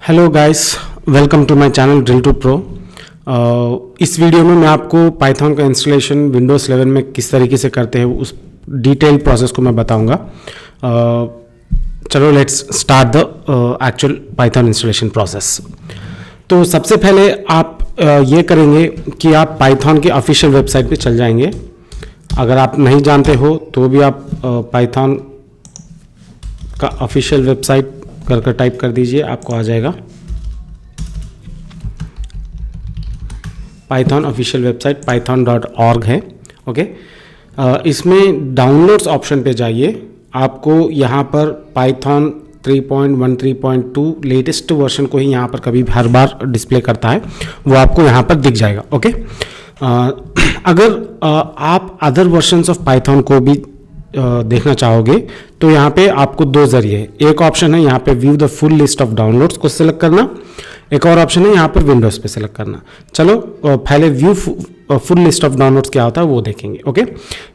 Hello guys, welcome to my channel drill to pro. इस वीडियो में मैं आपको पाइथन का इंस्टॉलेशन विंडोज़ 11 में किस तरीके से करते हैं उस डिटेल प्रोसेस को मैं बताऊंगा। चलो let's start the actual Python installation process. तो सबसे पहले आप ये करेंगे कि आप पाइथन की ऑफिशियल वेबसाइट पे चल जाएंगे। अगर आप नहीं जानते हो तो भी आप पाइथन का ऑफिशियल वेबसाइट कर टाइप कर दीजिए, आपको आ जाएगा। पाइथन ऑफिशियल वेबसाइट python.org है। ओके, इसमें डाउनलोड्स ऑप्शन पे जाइए। आपको यहाँ पर पाइथन 3.1 3.2 लेटेस्ट वर्जन को ही यहाँ पर कभी हर बार डिस्प्ले करता है, वो आपको यहाँ पर दिख जाएगा। ओके, अगर आप अदर वर्जन्स ऑफ पाइथन को भी देखना चाहोगे तो यहाँ पे आपको दो जरिए है। एक ऑप्शन है यहाँ पे view the full list of downloads को सिलेक्ट करना, एक और ऑप्शन है यहाँ पर विंडोज़ पे सिलेक्ट करना। चलो पहले view full list of downloads क्या होता है वो देखेंगे। ओके,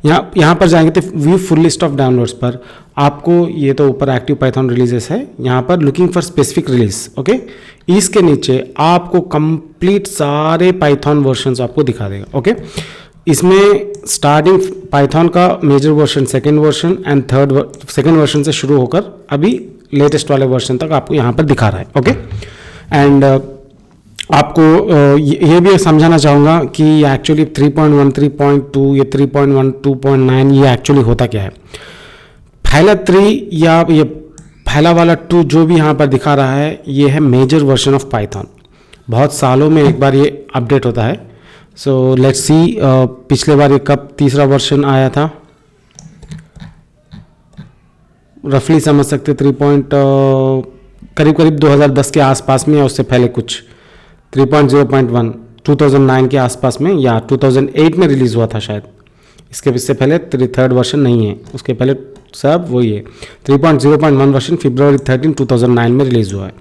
यहाँ पर जाएंगे तो view full list of downloads पर आपको ये तो ऊपर एक्टिव पाइथन रिलीजेस है, यहाँ पर looking for specific release. Okay, इसके नीचे आपको कंप्लीट सारे पाइथन वर्जन्स आपको दिखा देगा। ओके, इसमें स्टार्टिंग पाइथन का major version, second version and second version से शुरू होकर अभी लेटेस्ट वाले वर्जन तक आपको यहाँ पर दिखा रहा है। ओके, एंड आपको ये भी समझाना चाहूँगा कि एक्चुअली 3.1 3.2 ये 3.1 2.9 ये एक्चुअली होता क्या है। पहला 3 या ये पहला वाला 2 जो भी यहाँ पर दिखा रहा है ये है मेजर वर्जन ऑफ पाइथन। बहुत सालों में एक बार ये अपडेट होता है। सो लेट्स सी पिछले बार ये कब तीसरा वर्जन आया था, रफली समझ सकते 3. करीब 2010 के आसपास में या उससे पहले कुछ 3.0.1 2009 के आसपास में या 2008 में रिलीज़ हुआ था शायद। इसके इससे पहले थर्ड वर्जन नहीं है, उसके पहले सब वही है। 3.0.1 वर्जन फरवरी 13 2009 में रिलीज़ हुआ है।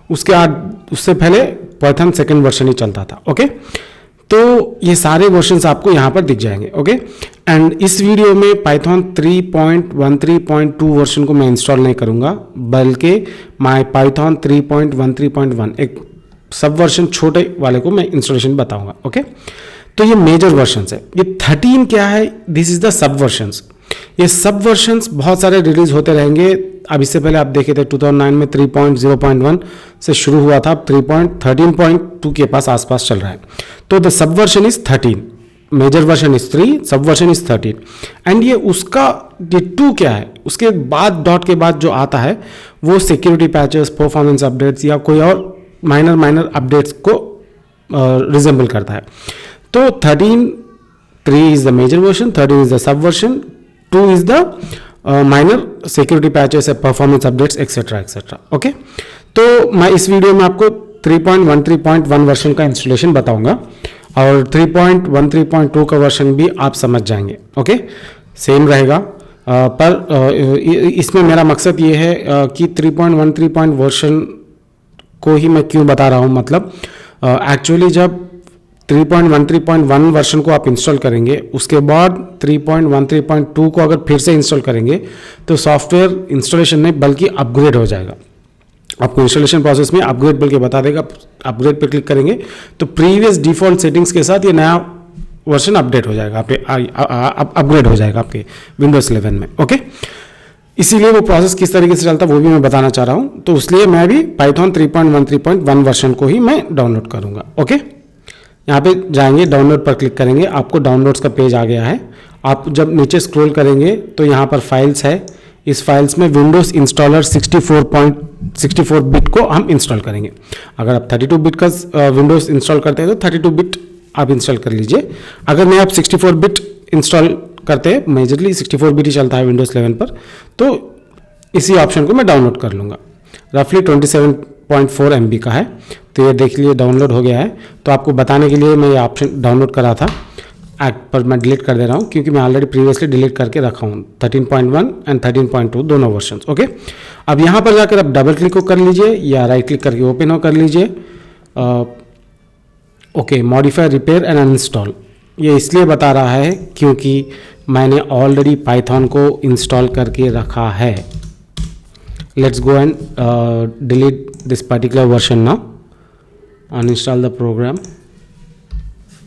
उससे पहले पाइथन सेकेंड वर्जन ही चलता था। ओके, तो ये सारे वर्जन्स आपको यहाँ पर दिख जाएंगे। ओके, एंड इस वीडियो में पाइथन 3.1 3.2 वर्जन को मैं इंस्टॉल नहीं करूँगा, बल्कि माय पाइथन 3.1 3.1 एक सब वर्जन छोटे वाले को मैं इंस्टॉलेशन बताऊँगा। ओके, तो ये मेजर वर्जन्स है। ये 13 क्या है, दिस इज द सब वर्जन्स। ये सब वर्जन्स बहुत सारे रिलीज होते रहेंगे। अब इससे पहले आप देखे थे 2009 में 3.0.1 से शुरू हुआ था, अब 13.2 के आसपास चल रहा है। तो the sub version is 13, major version is 3, sub version is 13। And ये उसका ये 2 क्या है, उसके बाद डॉट के बाद जो आता है वो सिक्योरिटी पैचेस, परफॉर्मेंस अपडेट्स या कोई और माइनर अपडेट्स को रिजेंबल करता है। तो 3 is the major version, 13 is the sub version, 2 is the minor security patches, performance updates etcetera etcetera. Okay, तो मैं इस वीडियो में आपको 3.1 3.1 वर्जन का इंस्टॉलेशन बताऊंगा और 3.1 3.2 का वर्जन भी आप समझ जाएंगे। ओके, सेम रहेगा। पर इसमें मेरा मकसद ये है कि 3.1 3.1 वर्जन को ही मैं क्यों बता रहा हूँ। मतलब एक्चुअली जब 3.1 3.1 वर्जन को आप इंस्टॉल करेंगे, उसके बाद 3.1 3.2 को अगर फिर से इंस्टॉल करेंगे तो सॉफ्टवेयर इंस्टॉलेशन नहीं बल्कि अपग्रेड हो जाएगा। आपको इंस्टॉलेशन प्रोसेस में अपग्रेड बोल के बता देगा। अपग्रेड पर क्लिक करेंगे तो प्रीवियस डिफ़ॉल्ट सेटिंग्स के साथ ये नया वर्जन अपडेट हो जाएगा, अपग्रेड हो जाएगा आपके विंडोज़ 11 में। ओके, इसीलिए वो प्रोसेस किस तरीके से चलता है वो भी मैं बताना चाह रहा हूँ। तो इसलिए मैं भी पाइथन 3.1 3.1 वर्जन को ही मैं डाउनलोड करूँगा। ओके, यहाँ पे जाएंगे, डाउनलोड पर क्लिक करेंगे, आपको डाउनलोड्स का पेज आ गया है। आप जब नीचे स्क्रॉल करेंगे तो यहाँ पर फाइल्स है। इस फाइल्स में विंडोज़ इंस्टॉलर 64 बिट को हम इंस्टॉल करेंगे। अगर आप 32 बिट का विंडोज़ इंस्टॉल करते हैं तो 32 बिट आप इंस्टॉल कर लीजिए। अगर नहीं आप 64 बिट इंस्टॉल करते हैं, मेजरली 64 बिट ही चलता है विंडोज़ 11 पर, तो इसी ऑप्शन को मैं डाउनलोड कर लूँगा। रफली 27.4 MB का है। तो ये देख लिए डाउनलोड हो गया है। तो आपको बताने के लिए मैं ये ऑप्शन डाउनलोड करा था, पर मैं डिलीट कर दे रहा हूँ क्योंकि मैं ऑलरेडी प्रीवियसली डिलीट करके रखा हूँ 13.1 एंड 13.2 दोनों वर्जन्स। ओके, अब यहाँ पर जाकर आप डबल क्लिक कर लीजिए या राइट क्लिक करके ओपन कर लीजिए। Okay, modify, repair and uninstall ये इसलिए बता रहा है क्योंकि मैंने ऑलरेडी पाइथन को इंस्टॉल करके रखा है। Let's go and delete this particular version now. Uninstall the program.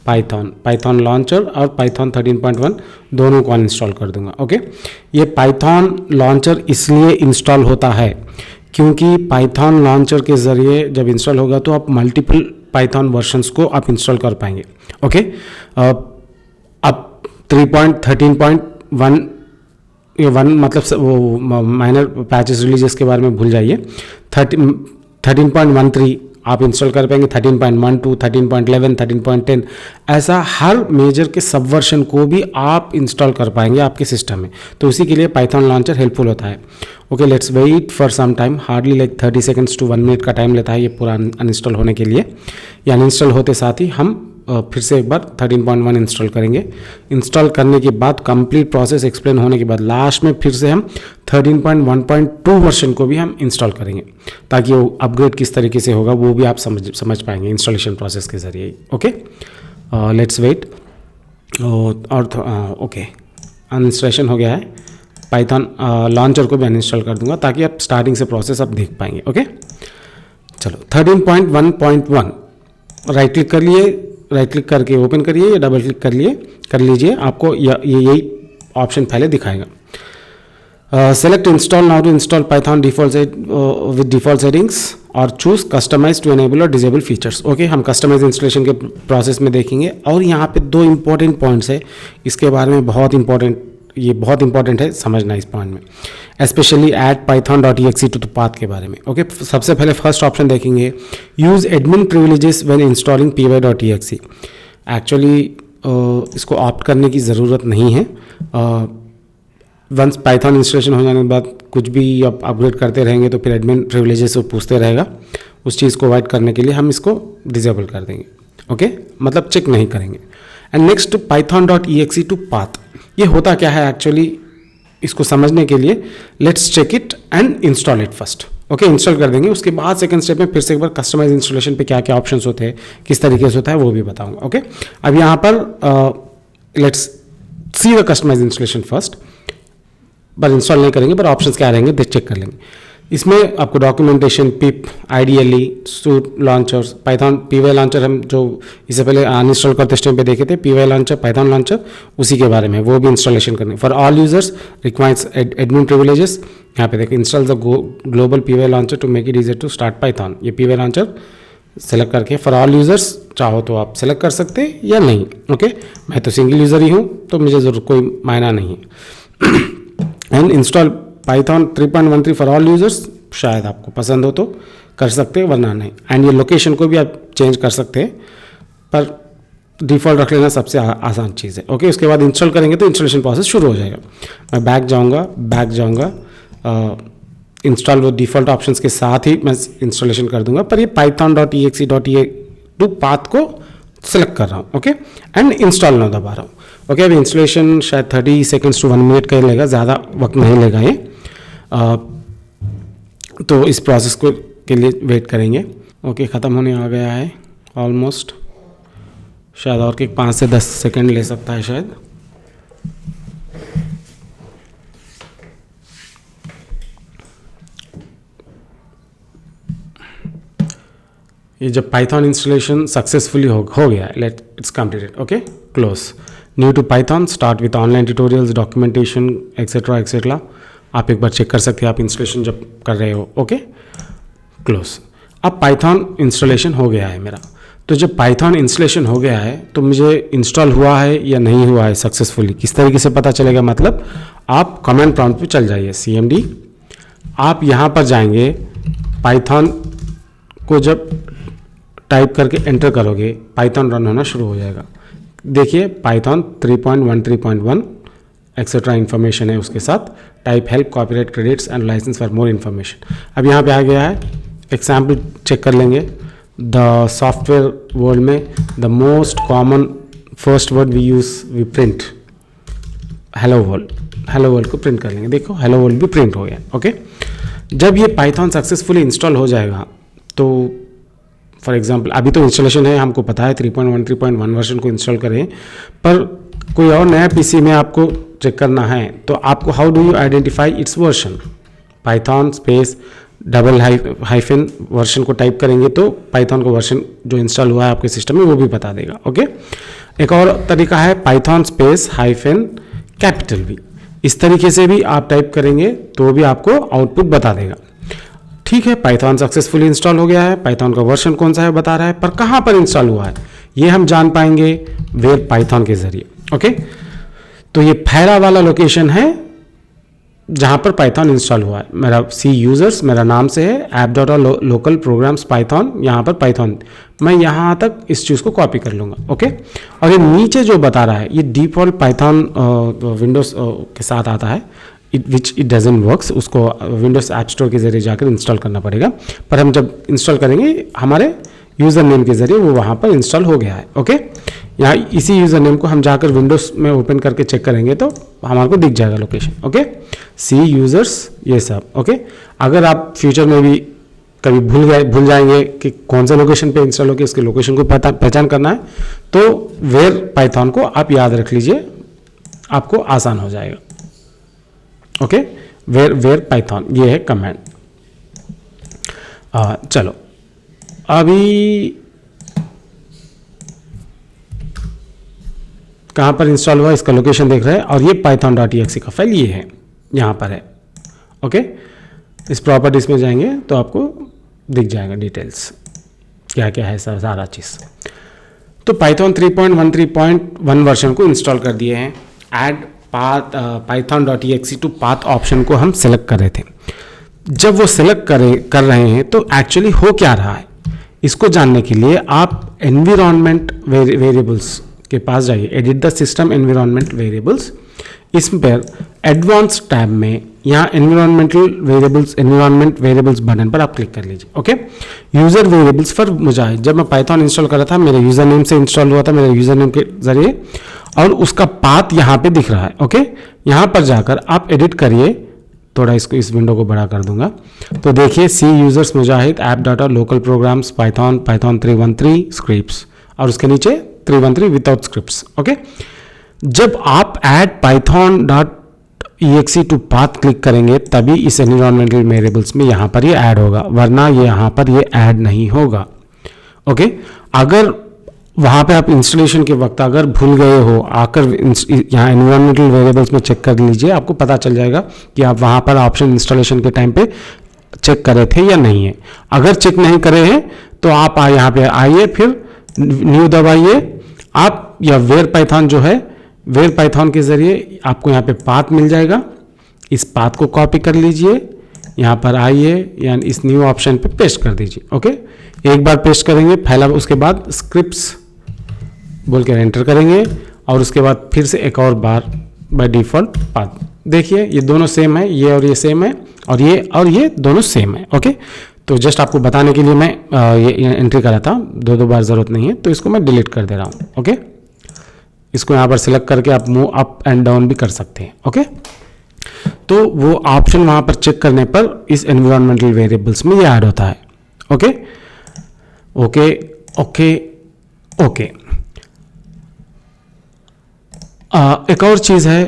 Python launcher और पाइथन 13.1 दोनों को अनइंस्टॉल कर दूंगा. ओके, ये पाइथन लॉन्चर इसलिए इंस्टॉल होता है क्योंकि पाइथन लॉन्चर के ज़रिए जब इंस्टॉल होगा तो आप मल्टीपल पाइथन वर्जन्स को आप इंस्टॉल कर पाएंगे. ओके, अब 3.13.1 ये 1 मतलब वो माइनर पैचेस रिलीजेस के बारे में भूल जाइए. 13.13 आप इंस्टॉल कर पाएंगे. 13.12, 13.11, 13.10 ऐसा हर मेजर के सब वर्जन को भी आप इंस्टॉल कर पाएंगे आपके सिस्टम में. तो उसी के लिए पाइथन लॉन्चर हेल्पफुल होता है. Okay, let's wait for some time. Hardly like 30 seconds to 1 minute का टाइम लेता है ये पूरा अनइंस्टॉल होने के लिए. या अनइंस्टॉल होते साथ ही हम फिर से एक बार 13.1 इंस्टॉल करेंगे. इंस्टॉल करने के बाद कंप्लीट प्रोसेस एक्सप्लेन होने के बाद लास्ट में फिर से हम 13.1.2 वर्जन को भी हम इंस्टॉल करेंगे ताकि वो अपग्रेड किस तरीके से होगा वो भी आप समझ पाएंगे इंस्टॉलेशन प्रोसेस के ज़रिए. Okay, let's wait. और ओके, अनइंस्टॉलेशन हो गया है. पाइथन लॉन्चर को भी अनइंस्टॉल कर दूंगा ताकि आप स्टार्टिंग से प्रोसेस आप देख पाएंगे. ओके, चलो 13.1.1 राइट क्लिक कर लिए. राइट क्लिक करके ओपन करिए या डबल क्लिक कर लीजिए. आपको यही ऑप्शन पहले दिखाएगा. Select install now to install Python default with default settings और चूज कस्टमाइज टू एनेबल और डिसेबल फीचर्स. ओके, हम कस्टमाइज इंस्टॉलेशन के प्रोसेस में देखेंगे. और यहाँ पे 2 इंपॉर्टेंट पॉइंट्स है इसके बारे में. बहुत इंपॉर्टेंट है समझना इस पॉइंट में. Specially add python.exe to path के बारे में. ओके, सबसे पहले फर्स्ट ऑप्शन देखेंगे, use admin privileges when installing py.exe. Actually इसको ऑप्ट करने की ज़रूरत नहीं है. वंस पाइथन इंस्टॉलेशन हो जाने के बाद कुछ भी आप अपग्रेड करते रहेंगे तो फिर एडमिन प्रिविलेजेस वो पूछते रहेगा. उस चीज़ को अवॉइड करने के लिए हम इसको डिसेबल कर देंगे. ओके, मतलब चेक नहीं करेंगे. And next python.exe to path. ये होता क्या है एक्चुअली, इसको समझने के लिए let's check it and install it first. Okay, install कर देंगे. उसके बाद सेकंड स्टेप में फिर से एक बार कस्टमाइज इंस्टॉलेशन पे क्या क्या ऑप्शंस होते हैं, किस तरीके से होता है वो भी बताऊंगा. ओके, अब यहाँ पर let's see the customise installation first. पर इंस्टॉल नहीं करेंगे पर ऑप्शंस क्या रहेंगे देख चेक कर लेंगे. इसमें आपको documentation, pip, IDLE, suite launchers, Python py launcher हम जो इससे पहले अनइंस्टॉल करते टाइम पे देखे थे, पीवाई लॉन्चर, पाइथन लॉन्चर, उसी के बारे में वो भी इंस्टॉलेशन करने. For all users requires admin privileges. यहाँ पे देखिए install the global PY launcher to make it easier to start Python. ये पीवाई लॉन्चर सेलेक्ट करके फॉर ऑल यूजर्स चाहो तो आप सेलेक्ट कर सकते हैं या नहीं. ओके, मैं तो सिंगल यूज़र ही हूँ तो मुझे जरूर कोई मायना नहीं है. And install Python 3.13 for all users. शायद आपको पसंद हो तो कर सकते हैं वरना नहीं. एंड ये लोकेशन को भी आप चेंज कर सकते हैं पर डिफ़ॉल्ट रख लेना सबसे आसान चीज़ है. ओके, उसके बाद इंस्टॉल करेंगे तो इंस्टॉलेशन प्रोसेस शुरू हो जाएगा. मैं बैक जाऊँगा इंस्टॉल वो डिफ़ॉल्ट ऑप्शंस के साथ ही मैं इंस्टॉलेशन कर दूंगा. पर ये python.exe टू पाथ को सेलेक्ट कर रहा हूँ. ओके, एंड इंस्टॉल ना दबा रहा हूँ. ओके, अभी इंस्टॉलेशन शायद 30 सेकेंड्स टू 1 मिनट का ही लेगा, ज़्यादा वक्त नहीं लेगा ये. तो इस प्रोसेस को के लिए वेट करेंगे. ओके, ख़त्म होने आ गया है ऑलमोस्ट. शायद और के 5 से 10 सेकेंड ले सकता है शायद. ये जब पाइथन इंस्टॉलेशन सक्सेसफुली हो गया है, let it's completed. Okay, close. New to Python, start with online tutorials, documentation etcetera. आप एक बार चेक कर सकते हैं आप इंस्टॉलेशन जब कर रहे हो. Okay, close. अब पाइथन इंस्टॉलेशन हो गया है मेरा. तो जब पाइथन इंस्टॉलेशन हो गया है तो मुझे इंस्टॉल हुआ है या नहीं हुआ है सक्सेसफुली किस तरीके से पता चलेगा, मतलब आप कमांड प्रॉम्प्ट पे चल जाइए, cmd. आप यहाँ पर जाएंगे, पाइथन को जब टाइप करके एंटर करोगे पाइथन रन होना शुरू हो जाएगा. देखिए पाइथन 3.13.1 एक्सेट्रा इन्फॉर्मेशन है उसके साथ. Type help, copyright, credits and license for more information. अब यहाँ पे आ गया है. एग्जाम्पल चेक कर लेंगे. द सॉफ्टवेयर वर्ल्ड में the most common first word we use we print hello world. Hello world को प्रिंट कर लेंगे. देखो हेलो वर्ल्ड भी प्रिंट हो गया. ओके, जब ये पाइथन सक्सेसफुली इंस्टॉल हो जाएगा तो फॉर एग्जांपल अभी तो इंस्टॉलेशन है, हमको पता है 3.1 वर्जन को इंस्टॉल करें, पर कोई और नया पीसी में आपको चेक करना है तो आपको how do you identify it's version. Python space double hyphen version को टाइप करेंगे तो पाइथन का वर्जन जो इंस्टॉल हुआ है आपके सिस्टम में वो भी बता देगा। ओके, एक और तरीका है Python space hyphen capital V. इस तरीके से भी आप टाइप करेंगे तो भी आपको आउटपुट बता देगा। ठीक है, पाइथन सक्सेसफुली इंस्टॉल हो गया है। पाइथन का वर्जन कौन सा है बता रहा है, पर कहाँ पर इंस्टॉल हुआ है ये हम जान पाएंगे वेयर पाइथन के जरिए। ओके, तो ये पहला वाला लोकेशन है जहाँ पर पाइथन इंस्टॉल हुआ है। मेरा सी यूजर्स मेरा नाम से है, app dot local programs Python, यहाँ पर पाइथन मैं यहाँ तक इस चीज़ को कॉपी कर लूँगा। ओके, और ये नीचे जो बता रहा है ये डिफ़ॉल्ट पाइथन विंडोज़ के साथ आता है, विच इट डजंट वर्क्स। उसको विंडोज़ ऐप स्टोर के जरिए जाकर इंस्टॉल करना पड़ेगा, पर हम जब इंस्टॉल करेंगे हमारे यूज़र नेम के जरिए वो वहाँ पर इंस्टॉल हो गया है। ओके, यहाँ इसी यूज़र नेम को हम जाकर विंडोज़ में ओपन करके चेक करेंगे तो हमारे को दिख जाएगा लोकेशन। ओके, सी यूज़र्स ये सब। ओके, अगर आप फ्यूचर में भी कभी भूल जाएंगे कि कौन सा लोकेशन पे इंस्टॉल होकर इसके लोकेशन को पहचान करना है तो वेयर पाइथन को आप याद रख लीजिए, आपको आसान हो जाएगा। ओके, वेयर पाइथन ये है कमांड। चलो अभी कहाँ पर इंस्टॉल हुआ इसका लोकेशन देख रहे हैं, और ये python.exe का फाइल ये है, यहाँ पर है। ओके, इस प्रॉपर्टीज में जाएंगे तो आपको दिख जाएगा डिटेल्स क्या क्या है सारा चीज़। तो Python 3.13.1 वर्जन को इंस्टॉल कर दिए हैं। Add path python.exe to path option को हम सेलेक्ट कर रहे थे। जब वो सेलेक्ट कर रहे हैं तो एक्चुअली हो क्या रहा है इसको जानने के लिए आप एनवायरनमेंट वेरिएबल्स के पास जाइए, edit the system environment variables. इस पर एडवांस टैब में यहाँ एनवायरनमेंट वेरिएबल्स बटन पर आप क्लिक कर लीजिए। ओके, यूजर वेरिएबल्स पर मुझे जब मैं पाइथन इंस्टॉल कर रहा था मेरे यूजर नेम से इंस्टॉल हुआ था, मेरे यूजर नेम के जरिए, और उसका पाथ यहाँ पे दिख रहा है। ओके, यहाँ पर जाकर आप एडिट करिए, थोड़ा इसको इस विंडो को बड़ा कर दूंगा तो देखिए C users Mujahid app data local programs Python 313 scripts, और उसके नीचे 313 विदाउट स्क्रिप्ट्स। ओके, जब आप add python.exe to path click करेंगे तभी इस एनवायरमेंटल वेरिएबल्स में यहाँ पर ये ऐड होगा, वरना ये यहाँ पर ये ऐड नहीं होगा। ओके, अगर वहाँ पे आप इंस्टॉलेशन के वक्त अगर भूल गए हो आकर यहाँ एनवायरमेंटल वेरिएबल्स में चेक कर लीजिए, आपको पता चल जाएगा कि आप वहाँ पर ऑप्शन इंस्टॉलेशन के टाइम पे चेक करे थे या नहीं है। अगर चेक नहीं करे हैं तो आप यहाँ पे आइए, फिर न्यू दबाइए आप, या वेयर पाइथन जो है वेयर पाइथन के जरिए आपको यहाँ पे पाथ मिल जाएगा। इस पाथ को कॉपी कर लीजिए, यहाँ पर आइए या इस न्यू ऑप्शन पे पेस्ट कर दीजिए। ओके, एक बार पेस्ट करेंगे पहला, उसके बाद स्क्रिप्ट्स बोल कर एंटर करेंगे, और उसके बाद फिर से एक और बार बाय डिफॉल्ट पाथ। देखिए ये दोनों सेम है, ये और ये सेम है, और ये दोनों सेम है। ओके, तो जस्ट आपको बताने के लिए मैं ये एंट्री करा था, दो बार ज़रूरत नहीं है, तो इसको मैं डिलीट कर दे रहा हूँ। ओके, इसको यहाँ पर सिलेक्ट करके आप मूव अप एंड डाउन भी कर सकते हैं। ओके, तो वो ऑप्शन वहाँ पर चेक करने पर इस एनवायरमेंटल वेरिएबल्स में ये ऐड होता है। ओके ओके ओके ओके एक और चीज़ है,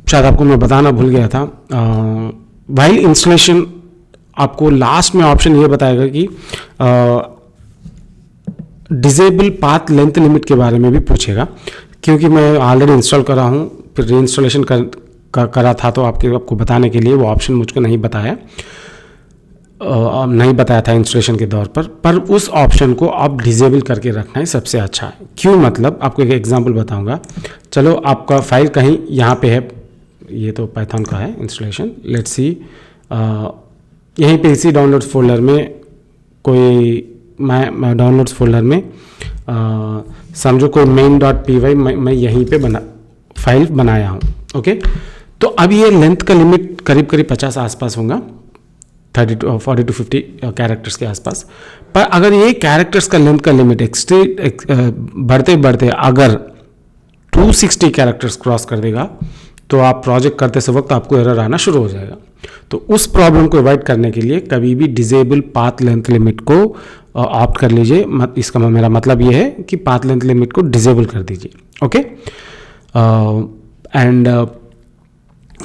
शायद आपको मैं बताना भूल गया था। वाइल इंस्टॉलेशन आपको लास्ट में ऑप्शन ये बताएगा कि डिसेबल पाथ लेंथ लिमिट के बारे में भी पूछेगा, क्योंकि मैं ऑलरेडी इंस्टॉल करा हूँ, फिर री इंस्टॉलेशन करा था, तो आपको बताने के लिए वो ऑप्शन मुझको नहीं बताया था इंस्टॉलेशन के दौर पर उस ऑप्शन को आप डिसेबल करके रखना ही सबसे अच्छा है। क्यों, मतलब आपको एक एग्जांपल बताऊंगा। चलो आपका फाइल कहीं यहाँ पे है, ये तो पाइथन का है इंस्टॉलेशन, लेट्स सी यहीं पे इसी डाउनलोड्स फोल्डर में कोई मैं डाउनलोड्स फोल्डर में समझो कोई main.py मैं यहीं पे फाइल बनाया हूँ। ओके, तो अब ये लेंथ का लिमिट करीब 50 आसपास होगा, 40 to 50 कैरेक्टर्स के आसपास। पर अगर ये कैरेक्टर्स का लेंथ का लिमिट बढ़ते बढ़ते अगर 260 कैरेक्टर्स क्रॉस कर देगा तो आप प्रोजेक्ट करते से वक्त आपको एरर आना शुरू हो जाएगा। तो उस प्रॉब्लम को अवॉइड करने के लिए कभी भी डिसेबल पाथ लेंथ लिमिट को ऑप्ट कर लीजिए। इसका मेरा मतलब ये है कि पाथ लेंथ लिमिट को डिसेबल कर दीजिए। ओके, एंड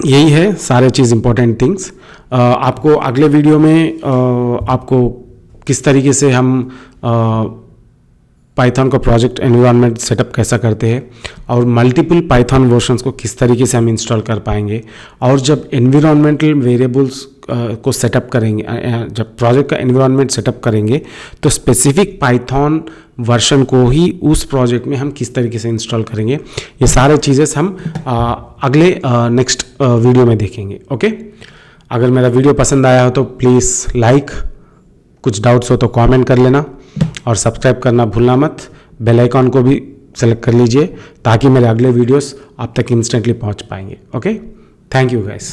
यही है सारे चीज़ इंपॉर्टेंट थिंग्स। आपको अगले वीडियो में आपको किस तरीके से हम पाइथन को प्रोजेक्ट एनवायरनमेंट सेटअप कैसा करते हैं और मल्टीपल पाइथन वर्जन्स को किस तरीके से हम इंस्टॉल कर पाएंगे, और जब एनवायरनमेंटल वेरिएबल्स को सेटअप करेंगे, जब प्रोजेक्ट का एनवायरनमेंट सेटअप करेंगे तो स्पेसिफिक पाइथन वर्जन को ही उस प्रोजेक्ट में हम किस तरीके से इंस्टॉल करेंगे, ये सारे चीज़ें हम अगले नेक्स्ट वीडियो में देखेंगे। ओके, अगर मेरा वीडियो पसंद आया हो तो प्लीज़ लाइक, कुछ डाउट्स हो तो कमेंट कर लेना, और सब्सक्राइब करना भूलना मत। बेल आइकॉन को भी सेलेक्ट कर लीजिए ताकि मेरे अगले वीडियोस आप तक इंस्टेंटली पहुंच पाएंगे। Okay, thank you guys.